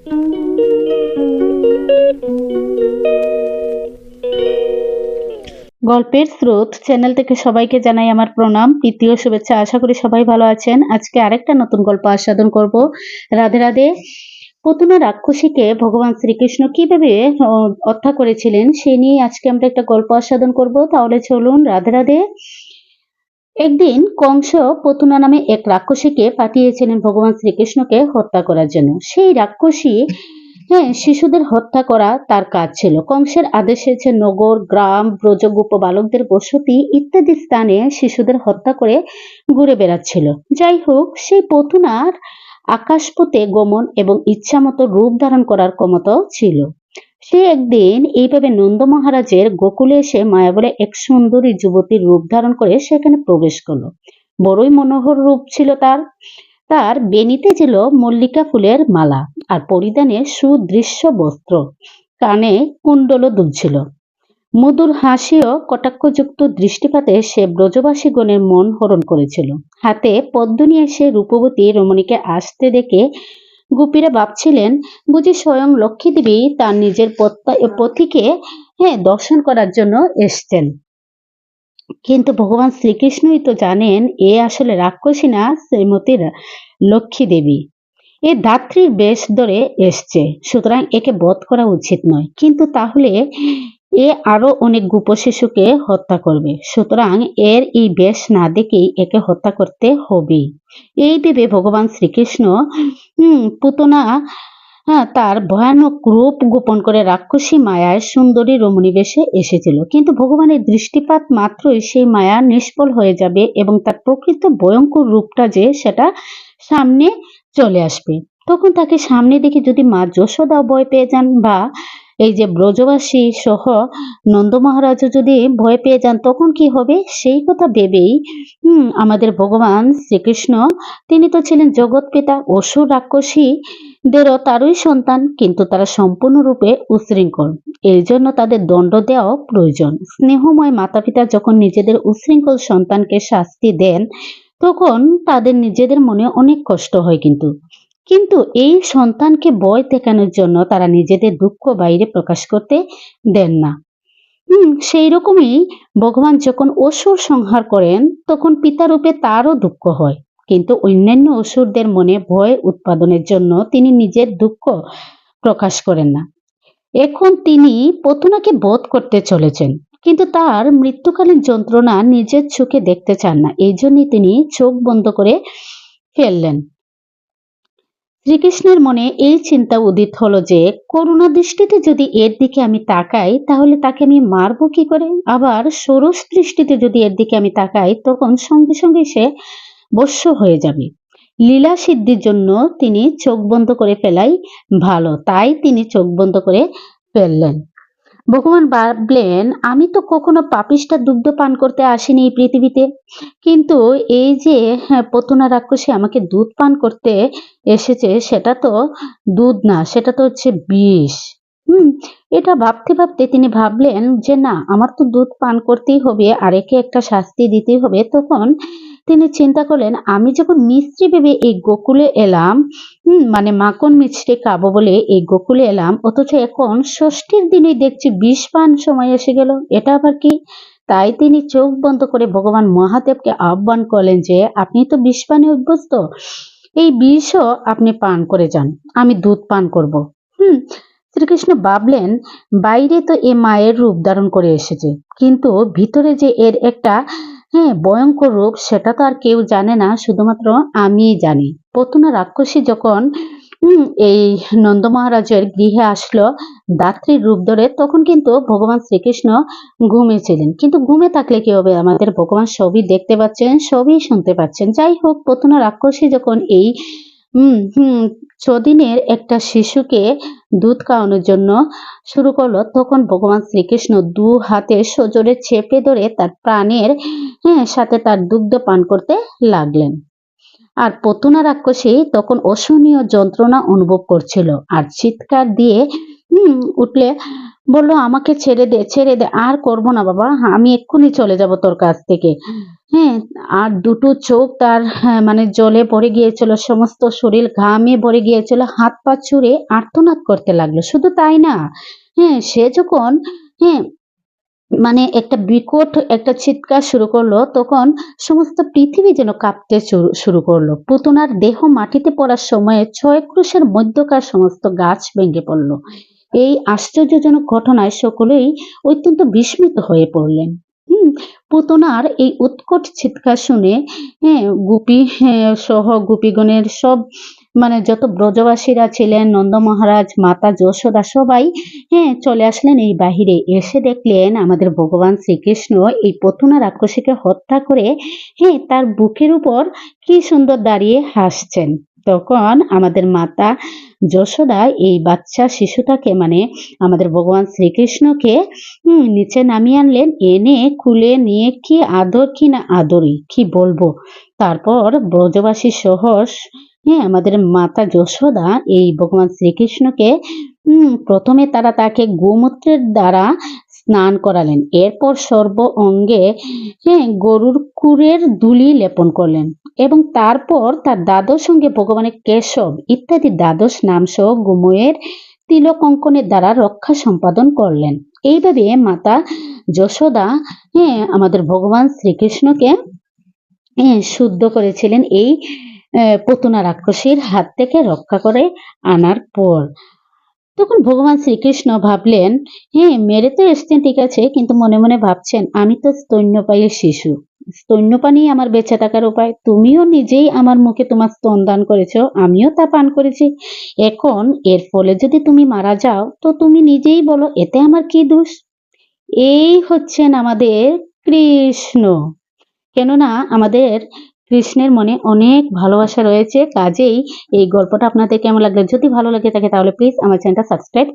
গল্পের স্রোত চ্যানেল থেকে সবাইকে জানাই আমার প্রণাম, প্রীতি ও শুভেচ্ছা। আশা করি সবাই ভালো আছেন। আজকে আরেকটা নতুন গল্প আস্বাদন করব। রাধে রাধে। পুতনা রাক্ষসীকে ভগবান শ্রীকৃষ্ণ কিভাবে হত্যা করেছিলেন সে নিয়ে আজকে আমরা একটা গল্প আস্বাদন করব। তাহলে চলুন, রাধে রাধে। একদিন কংস পুতনা নামে এক রাক্ষসীকে পাঠিয়েছিলেন ভগবান শ্রীকৃষ্ণকে হত্যা করার জন্য। সেই রাক্ষসী শিশুদের হত্যা করা তার কাজ ছিল। কংসের আদেশে যে নগর, গ্রাম, ব্রজগোপ বালকদের বসতি ইত্যাদি স্থানে শিশুদের হত্যা করে ঘুরে বেড়াচ্ছিল। যাই হোক, সেই পুতনার আকাশপথে গমন এবং ইচ্ছামতো রূপ ধারণ করার ক্ষমতাও ছিল। সে একদিন এইভাবে নন্দ মহারাজের গোকুলে এসে মায়া বলে এক সুন্দরী যুবতীর রূপ ধারণ করে সেখানে প্রবেশ করলো। বড়ই মনোহর রূপ ছিল তার। তার বেনিতে ছিল মল্লিকা ফুলের মালা আর পরিধানে সুদৃশ্য বস্ত্র। কানে কুণ্ডলও দুলছিল। মধুর হাসি ও কটাক্ষযুক্ত দৃষ্টিপাতে সে ব্রজবাসীগণের মন হরণ করেছিল। হাতে পদ্ম নিয়ে সে রূপবতী রমণীকে আসতে দেখে গোপীরা ভাবছিলেন বুঝি স্বয়ং লক্ষ্মী দেবী তার নিজের পতিকে দর্শন করার জন্য এসছেন। কিন্তু ভগবান শ্রীকৃষ্ণই তো জানেন এ আসলে রাক্ষসী না, শ্রীমতী লক্ষ্মী দেবী। এ ধাত্রীর বেশ ধরে এসছে, সুতরাং একে বধ করা উচিত নয়। কিন্তু তাহলে এ আরো অনেক গোপ শিশুকে হত্যা করবে, সুতরাং এর এই বেশ না দেখেই একে হত্যা করতে হবে। এই ভেবে ভগবান শ্রীকৃষ্ণ পুতনা তার ভয়ানক রূপ গোপন করে রাক্ষসী মায়ায় সুন্দরী রমণী বেশে এসেছিল। কিন্তু ভগবানের দৃষ্টিপাত মাত্রই সেই মায়া নিষ্ফল হয়ে যাবে এবং তার প্রকৃত ভয়ঙ্কর রূপটা যে সেটা সামনে চলে আসবে। তখন তাকে সামনে দেখে যদি মা যশোদাও ভয় পেয়ে যান বা এই যে ব্রজবাসী সহ নন্দ মহারাজও যদি ভয় পেয়ে যান, তখন কি হবে সেই কথা ভেবেই আমাদের ভগবান শ্রীকৃষ্ণ, তিনি তো ছিলেন জগৎ পিতা, অসুর রাক্ষসী দেরও তারই সন্তান, কিন্তু তারা সম্পূর্ণরূপে উশৃঙ্খল। এই জন্য তাদের দণ্ড দেওয়া প্রয়োজন। স্নেহময় মাতা পিতা যখন নিজেদের উশৃঙ্খল সন্তানকে শাস্তি দেন তখন তাদের নিজেদের মনে অনেক কষ্ট হয়, কিন্তু কিন্তু এই সন্তানকে ভয় দেখানোর জন্য তারা নিজেদের দুঃখ বাইরে প্রকাশ করতে দেন না। সেই রকমই ভগবান যখন অসুর সংহার করেন তখন পিতা রূপে তারও দুঃখ হয়, কিন্তু অন্যান্য অসুরদের মনে ভয় উৎপাদনের জন্য তিনি নিজের দুঃখ প্রকাশ করেন না। এখন তিনি পুতনাকে বধ করতে চলেছেন, কিন্তু তার মৃত্যুকালীন যন্ত্রণা নিজের চোখে দেখতে চান না। এই জন্যই তিনি চোখ বন্ধ করে ফেললেন। শ্রীকৃষ্ণের মনে এই চিন্তা উদিত হলো যে করুণা দৃষ্টিতে যদি এর দিকে আমি তাকাই তাহলে তাকে আমি মারবো কি করে, আবার সরস দৃষ্টিতে যদি এর দিকে আমি তাকাই তখন সঙ্গে সঙ্গে সে বশ্য হয়ে যাবে। লীলা সিদ্ধির জন্য তিনি চোখ বন্ধ করে ফেলাই ভালো, তাই তিনি চোখ বন্ধ করে ফেললেন। ভগবান ভাবলেন আমি তো কখনো পাপিষ্ঠা দুগ্ধ পান করতে আসিনি এই পৃথিবীতে, কিন্তু এই যে পুতনা রাক্ষসী আমাকে দুধ পান করতে এসেছে, সেটা তো দুধ না, সেটা তো হচ্ছে বিষ। এটা ভাবতে ভাবতে তিনি ভাবলেন যে না, আমার তো দুধ পান করতেই হবে আর একে একটা শাস্তি দিতেই হবে। তখন তিনি চিন্তা করলেন আমি যখন মিস্ত্রি ভেবে এই গোকুলে এলাম, মানে মাখন মিষ্টি খাবো বলে এই গোকুলে এলাম, অথচ এখন ষষ্ঠীর দিনই দেখছি বিষ পান সময় এসে গেল, এটা আবার কি? তাই তিনি চোখ বন্ধ করে ভগবান মহাদেবকে আহ্বান করলেন যে আপনি তো বিষ পানে অভ্যস্ত, এই বিষও আপনি পান করে যান, আমি দুধ পান করব। শ্রীকৃষ্ণ ভাবলেন বাইরে তো এ মায়ের রূপ ধারণ করে এসেছে, কিন্তু ভিতরে যে এর একটা ভয়ঙ্কর রূপ সেটা তো আর কেউ জানে না, শুধুমাত্র আমিই জানি। পুতনা রাক্ষসী যখন এই নন্দ মহারাজের গৃহে আসলো দাত্রীর রূপ ধরে, তখন কিন্তু ভগবান শ্রীকৃষ্ণ ঘুমিয়েছিলেন। কিন্তু ঘুমে থাকলে কি হবে, আমাদের ভগবান সবই দেখতে পাচ্ছেন, সবই শুনতে পাচ্ছেন। যাই হোক, পুতনা রাক্ষসী যখন এই ছদিনের একটা শিশুকে দুধ খাওয়ানোর জন্য শুরু করলো, তখন ভগবান শ্রীকৃষ্ণ দু হাতে সজোরে চেপে ধরে তার প্রাণের সাথে তার দুগ্ধ পান করতে লাগলেন। আর পুতনা রাক্ষসী তখন অসহনীয় যন্ত্রণা অনুভব করছিল আর চিৎকার দিয়ে উঠলে বলল, আমাকে ছেড়ে দে, ছেড়ে দে, আর করব না বাবা, আমি এক্ষুনি চলে যাব তোর কাছ থেকে। হ্যাঁ, আর দুটো চোখ তার মানে জলে ভরে গিয়েছিল, সমস্ত শরীর ঘামে ভরে গিয়েছিল, হাত পা ছুড়ে আর্তনাদ করতে লাগলো। শুধু তাই না, হ্যাঁ, সে যখন হ্যাঁ মানে একটা বিকট একটা চিৎকার শুরু করলো, তখন সমস্ত পৃথিবী যেন কাঁপতে শুরু করলো। পুতনার দেহ মাটিতে পড়ার সময়ে ৬ ক্রুশের মধ্যকার সমস্ত গাছ ভেঙে পড়ল। এই আশ্চর্যজনক ঘটনায় সকলেই অত্যন্ত বিস্মিত হয়ে পড়লেন। হুম, পুতনার এই উৎকট চিৎকার শুনে গোপী সহ গোপীগণের সব মানে যত ব্রজবাসীরা ছিলেন, নন্দ মহারাজ, মাতা যশোদা সবাই চলে আসলেন এই বাহিরে। এসে দেখলেন আমাদের ভগবান শ্রীকৃষ্ণ এই পতুনা রাক্ষসীকে হত্যা করে তার বুকের উপর কি সুন্দর দাঁড়িয়ে হাসছেন। তখন আমাদের মাতা যশোদা এই বাচ্চা শিশুটাকে মানে আমাদের ভগবান শ্রীকৃষ্ণকে নিচে নামিয়ে আনলেন, এনে কুলে নিয়ে কি আদর কি না আদরই কি বলবো। তারপর ব্রজবাসী সহ আমাদের মাতা যশোদা এই ভগবান শ্রীকৃষ্ণকে প্রথমে তারা তাকে গোমূত্রের দ্বারা স্নান করালেন, এরপর সর্ব অঙ্গে গরুর কুরের ধুলি লেপন করলেন এবং তারপর তার দ্বাদশ সঙ্গে ভগবানের কেশব ইত্যাদি দ্বাদশ নাম সহ গোময়ের তিলক অঙ্কনের দ্বারা রক্ষা সম্পাদন করলেন। এইভাবে মাতা যশোদা আমাদের ভগবান শ্রীকৃষ্ণকে শুদ্ধ করেছিলেন এই পুতনা রাক্ষসীর হাত থেকে রক্ষা করে আনার পর। তখন ভগবান শ্রীকৃষ্ণ ভাবলেন, মেরে তো এসছেন ঠিক আছে, কিন্তু মনে মনে ভাবছেন আমি তো স্তন্যপায়ী শিশু, স্তন্যপানই আমার বেঁচে থাকার উপায়। তুমিও নিজেই আমার মুখে তোমার স্তন দান করেছ, আমিও তা পান করেছি। এখন এর ফলে যদি তুমি মারা যাও তো তুমি নিজেই বলো, এতে আমার কি দোষ? এই হচ্ছেন আমাদের কৃষ্ণ। কেননা আমাদের কৃষ্ণের মনে অনেক ভালোবাসা রয়েছে। কাজেই এই গল্পটা আপনাদের কেমন লাগলো? যদি ভালো লাগে থাকে তাহলে প্লিজ আমার চ্যানেলটা সাবস্ক্রাইব